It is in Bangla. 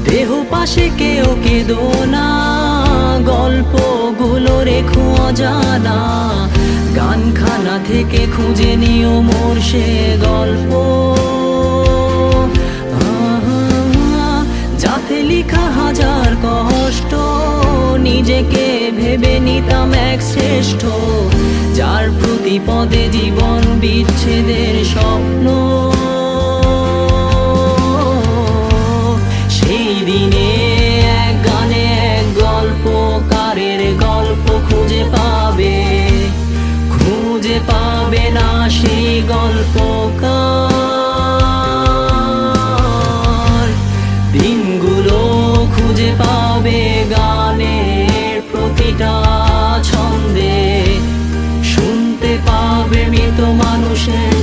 দেহ পাশে কেউ কেঁদো না, গল্পগুলো রেখো অজানা, গানখানা থেকে খুঁজে নিও মোর সে গল্প, যাতে লিখা হাজার কষ্ট, নিজেকে ভেবে নিতাম এক শ্রেষ্ঠ, যার প্রতি পদে জীবন বিচ্ছেদের স্বপ্ন। সেই দিনে এক গানে এক গল্পকারের গল্প খুঁজে পাবে না সেই গল্পকার। দিনগুলো খুঁজে পাবে গানের প্রতিটা ছন্দে, শুনতে পাবে মৃত মানুষের